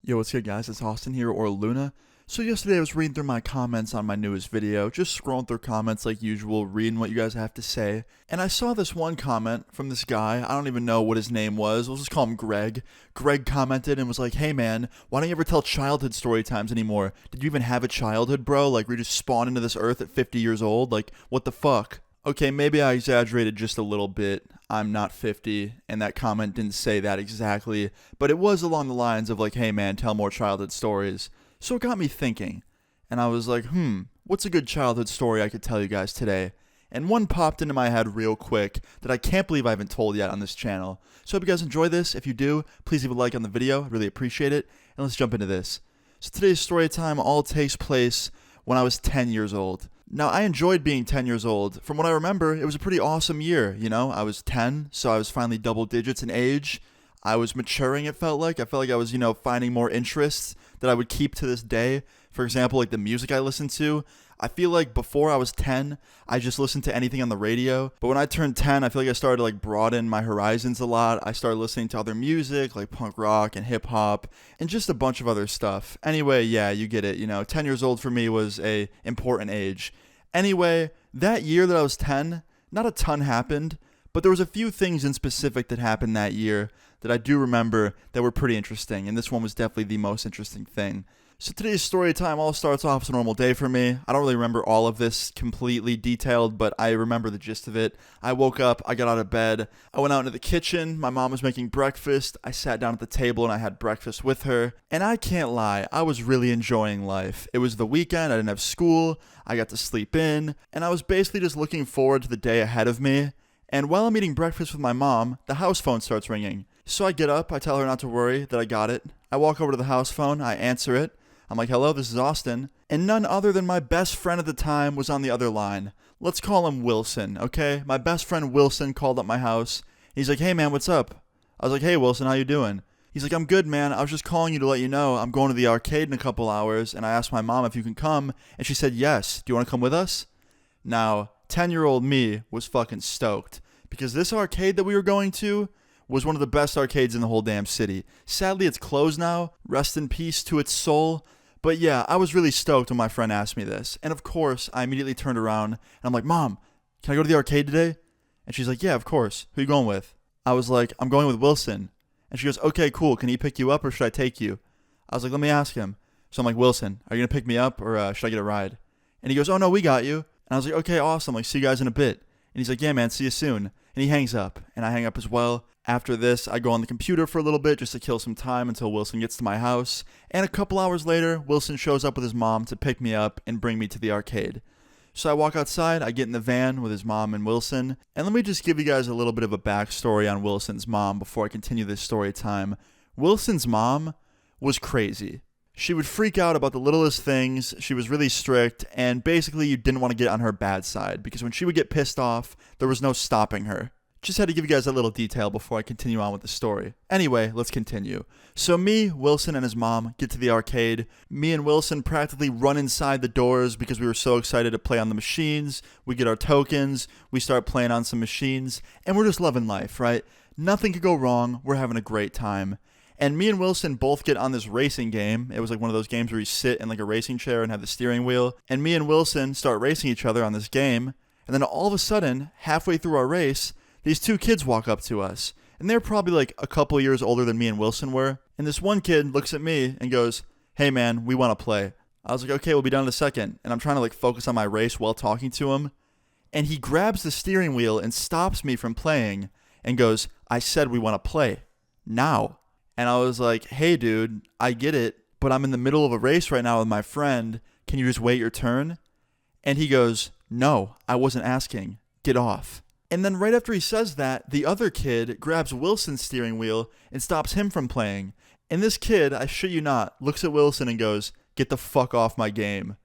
Yo, what's good, guys? It's Austin here, or Luna. So yesterday I was reading through my comments on my newest video, just scrolling through comments like usual, reading what you guys have to say, and I saw this one comment from this guy. I don't even know what his name was. We'll just call him Greg. Greg commented and was like, "Hey man, why don't you ever tell childhood story times anymore? Did you even have a childhood, bro? Like, we just spawned into this earth at 50 years old? Like, what the fuck?" Okay, maybe I exaggerated just a little bit. I'm not 50, and that comment didn't say that exactly, but it was along the lines of like, "Hey man, tell more childhood stories." So it got me thinking, and I was like, what's a good childhood story I could tell you guys today? And one popped into my head real quick that I can't believe I haven't told yet on this channel. So I hope you guys enjoy this. If you do, please leave a like on the video. I'd really appreciate it. And let's jump into this. So today's story time all takes place when I was 10 years old. Now, I enjoyed being 10 years old. From what I remember, it was a pretty awesome year, you know? I was 10, so I was finally double digits in age. I was maturing, it felt like. I felt like I was, finding more interests that I would keep to this day. For example, like the music I listened to. I feel like before I was 10, I just listened to anything on the radio. But when I turned 10, I feel like I started to broaden my horizons a lot. I started listening to other music like punk rock and hip hop and just a bunch of other stuff. Anyway, yeah, you get it. 10 years old for me was a important age. Anyway, that year that I was 10, not a ton happened, but there was a few things in specific that happened that year that I do remember that were pretty interesting, and this one was definitely the most interesting thing. So today's story time all starts off as a normal day for me. I don't really remember all of this completely detailed, but I remember the gist of it. I woke up, I got out of bed, I went out into the kitchen, my mom was making breakfast, I sat down at the table and I had breakfast with her, and I can't lie, I was really enjoying life. It was the weekend, I didn't have school, I got to sleep in, and I was basically just looking forward to the day ahead of me. And while I'm eating breakfast with my mom, the house phone starts ringing. So I get up, I tell her not to worry, that I got it. I walk over to the house phone, I answer it. I'm like, "Hello, this is Austin." And none other than my best friend at the time was on the other line. Let's call him Wilson, okay? My best friend Wilson called up my house. He's like, "Hey man, what's up?" I was like, "Hey Wilson, how you doing?" He's like, "I'm good, man. I was just calling you to let you know I'm going to the arcade in a couple hours, and I asked my mom if you can come, and she said yes. Do you want to come with us?" Now, 10-year-old me was fucking stoked, because this arcade that we were going to was one of the best arcades in the whole damn city. Sadly, it's closed now. Rest in peace to its soul. But yeah, I was really stoked when my friend asked me this. And of course, I immediately turned around and I'm like, "Mom, can I go to the arcade today?" And she's like, "Yeah, of course. Who are you going with?" I was like, "I'm going with Wilson." And she goes, "Okay, cool. Can he pick you up or should I take you?" I was like, "Let me ask him." So I'm like, "Wilson, are you going to pick me up or should I get a ride?" And he goes, "Oh no, we got you." And I was like, "Okay, awesome. Like, see you guys in a bit." And he's like, "Yeah, man, see you soon." And he hangs up, and I hang up as well. After this, I go on the computer for a little bit just to kill some time until Wilson gets to my house. And a couple hours later, Wilson shows up with his mom to pick me up and bring me to the arcade. So I walk outside, I get in the van with his mom and Wilson. And let me just give you guys a little bit of a backstory on Wilson's mom before I continue this story time. Wilson's mom was crazy. She would freak out about the littlest things, she was really strict, and basically you didn't want to get on her bad side, because when she would get pissed off, there was no stopping her. Just had to give you guys a little detail before I continue on with the story. Anyway, let's continue. So me, Wilson, and his mom get to the arcade. Me and Wilson practically run inside the doors because we were so excited to play on the machines. We get our tokens, we start playing on some machines, and we're just loving life, right? Nothing could go wrong, we're having a great time. And me and Wilson both get on this racing game. It was like one of those games where you sit in like a racing chair and have the steering wheel. And me and Wilson start racing each other on this game. And then all of a sudden, halfway through our race, these two kids walk up to us. And they're probably like a couple years older than me and Wilson were. And this one kid looks at me and goes, "Hey man, we want to play." I was like, "Okay, we'll be done in a second." And I'm trying to focus on my race while talking to him. And he grabs the steering wheel and stops me from playing and goes, "I said we want to play. Now." And I was like, "Hey dude, I get it, but I'm in the middle of a race right now with my friend. Can you just wait your turn?" And he goes, "No, I wasn't asking. Get off." And then right after he says that, the other kid grabs Wilson's steering wheel and stops him from playing. And this kid, I shit you not, looks at Wilson and goes, "Get the fuck off my game."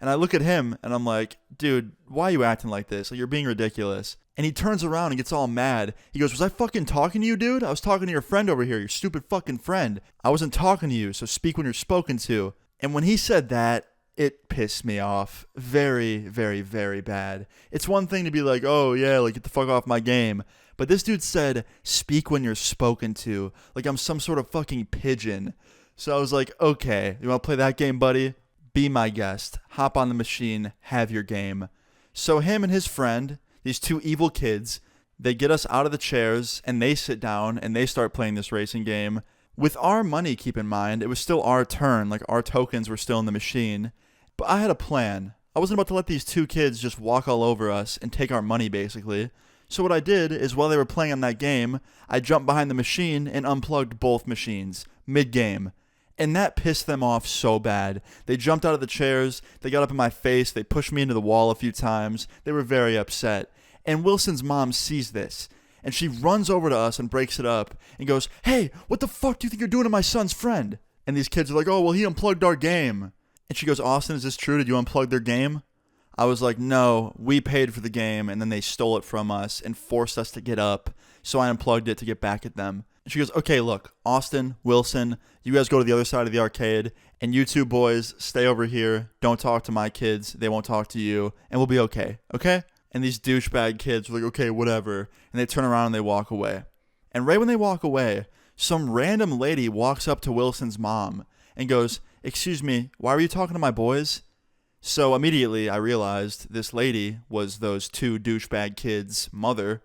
And I look at him and I'm like, "Dude, why are you acting like this? Like, you're being ridiculous." And he turns around and gets all mad. He goes, "Was I fucking talking to you, dude? I was talking to your friend over here, your stupid fucking friend. I wasn't talking to you, so speak when you're spoken to." And when he said that, it pissed me off very, very, very bad. It's one thing to be like, "Oh yeah, get the fuck off my game." But this dude said, "Speak when you're spoken to," like I'm some sort of fucking pigeon. So I was like, okay, you want to play that game, buddy? Be my guest. Hop on the machine. Have your game. So him and his friend, these two evil kids, they get us out of the chairs and they sit down and they start playing this racing game. With our money, keep in mind, it was still our turn. Like, our tokens were still in the machine. But I had a plan. I wasn't about to let these two kids just walk all over us and take our money, basically. So what I did is, while they were playing on that game, I jumped behind the machine and unplugged both machines, mid-game. And that pissed them off so bad. They jumped out of the chairs, they got up in my face, they pushed me into the wall a few times. They were very upset. And Wilson's mom sees this. And she runs over to us and breaks it up and goes, "Hey, what the fuck do you think you're doing to my son's friend?" And these kids are like, "Oh, well, he unplugged our game." And she goes, "Austin, is this true? Did you unplug their game?" I was like, "No, we paid for the game, and then they stole it from us and forced us to get up. So I unplugged it to get back at them." And she goes, "Okay, look, Austin, Wilson, you guys go to the other side of the arcade, and you two boys stay over here. Don't talk to my kids. They won't talk to you, and we'll be okay, okay?" And these douchebag kids were like, "Okay, whatever." And they turn around and they walk away. And right when they walk away, some random lady walks up to Wilson's mom and goes, "Excuse me, why were you talking to my boys?" So immediately I realized this lady was those two douchebag kids' mother.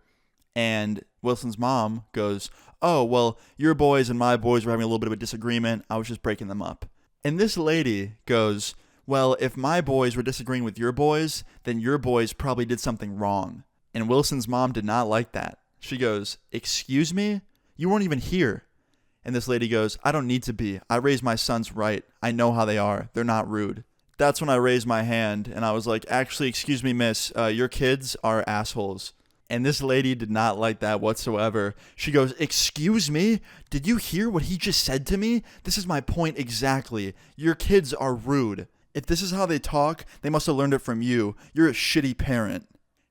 And Wilson's mom goes, "Oh, well, your boys and my boys were having a little bit of a disagreement. I was just breaking them up." And this lady goes, "Well, if my boys were disagreeing with your boys, then your boys probably did something wrong." And Wilson's mom did not like that. She goes, "Excuse me? You weren't even here." And this lady goes, "I don't need to be. I raised my sons right. I know how they are. They're not rude." That's when I raised my hand and I was like, "Actually, excuse me, miss, your kids are assholes." And this lady did not like that whatsoever. She goes, "Excuse me? Did you hear what he just said to me? This is my point exactly. Your kids are rude. If this is how they talk, they must have learned it from you. You're a shitty parent."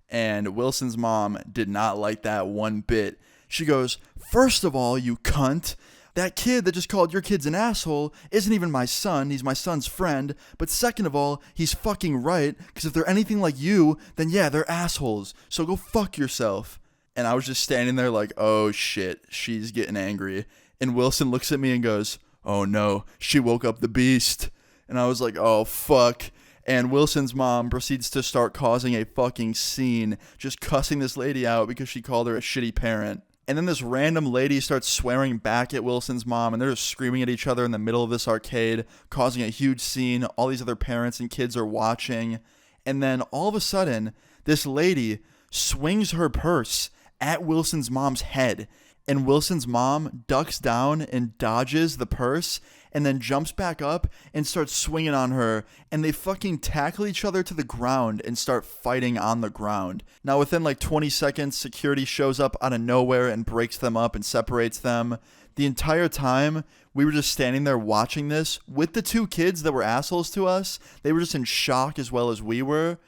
And Wilson's mom did not like that one bit. She goes, "First of all, you cunt, that kid that just called your kid's an asshole isn't even my son. He's my son's friend. But second of all, he's fucking right, because if they're anything like you, then yeah, they're assholes. So go fuck yourself." And I was just standing there like, oh shit, she's getting angry. And Wilson looks at me and goes, "Oh no, she woke up the beast." And I was like, oh fuck. And Wilson's mom proceeds to start causing a fucking scene, just cussing this lady out because she called her a shitty parent. And then this random lady starts swearing back at Wilson's mom, and they're just screaming at each other in the middle of this arcade, causing a huge scene. All these other parents and kids are watching. And then all of a sudden, this lady swings her purse at Wilson's mom's head. And Wilson's mom ducks down and dodges the purse and then jumps back up and starts swinging on her. And they fucking tackle each other to the ground and start fighting on the ground. Now, within like 20 seconds, security shows up out of nowhere and breaks them up and separates them. The entire time, we were just standing there watching this with the two kids that were assholes to us. They were just in shock as well as we were.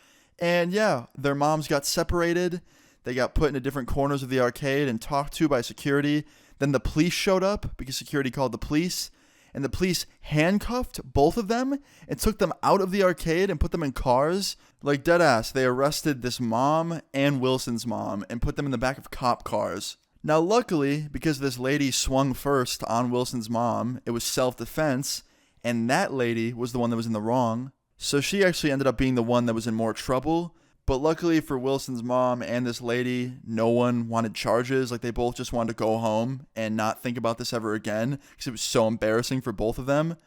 And yeah, their moms got separated. They got put into different corners of the arcade and talked to by security. Then the police showed up because security called the police. And the police handcuffed both of them and took them out of the arcade and put them in cars. Like dead ass, they arrested this mom and Wilson's mom and put them in the back of cop cars. Now luckily, because this lady swung first on Wilson's mom, it was self-defense. And that lady was the one that was in the wrong. So she actually ended up being the one that was in more trouble. But luckily for Wilson's mom and this lady, no one wanted charges. Like, they both just wanted to go home and not think about this ever again because it was so embarrassing for both of them.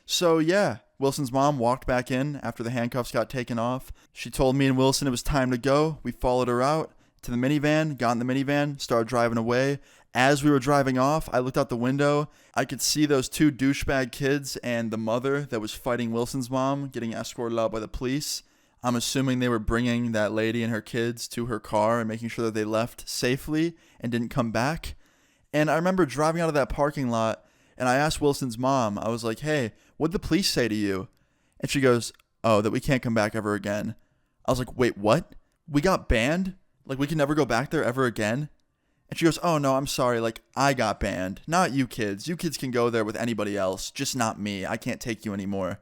So yeah, Wilson's mom walked back in after the handcuffs got taken off. She told me and Wilson it was time to go. We followed her out to the minivan, got in the minivan, started driving away. As we were driving off, I looked out the window. I could see those two douchebag kids and the mother that was fighting Wilson's mom getting escorted out by the police. I'm assuming they were bringing that lady and her kids to her car and making sure that they left safely and didn't come back. And I remember driving out of that parking lot, and I asked Wilson's mom, I was like, "Hey, what'd the police say to you?" And she goes, "Oh, that we can't come back ever again." I was like, "Wait, what? We got banned? Like, we can never go back there ever again?" And she goes, "Oh, no, I'm sorry. Like, I got banned. Not you kids. You kids can go there with anybody else. Just not me. I can't take you anymore."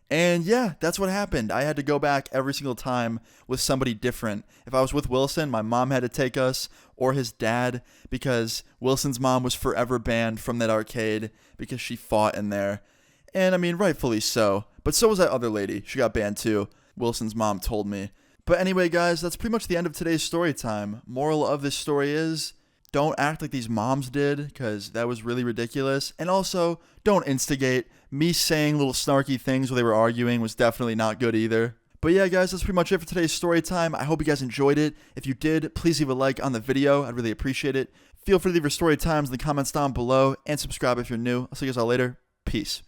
And yeah, that's what happened. I had to go back every single time with somebody different. If I was with Wilson, my mom had to take us, or his dad, because Wilson's mom was forever banned from that arcade because she fought in there. And I mean, rightfully so. But so was that other lady. She got banned too. Wilson's mom told me. But anyway, guys, that's pretty much the end of today's story time. Moral of this story is, don't act like these moms did, because that was really ridiculous. And also, don't instigate. Me saying little snarky things while they were arguing was definitely not good either. But yeah, guys, that's pretty much it for today's story time. I hope you guys enjoyed it. If you did, please leave a like on the video. I'd really appreciate it. Feel free to leave your story times in the comments down below, and subscribe if you're new. I'll see you guys all later. Peace.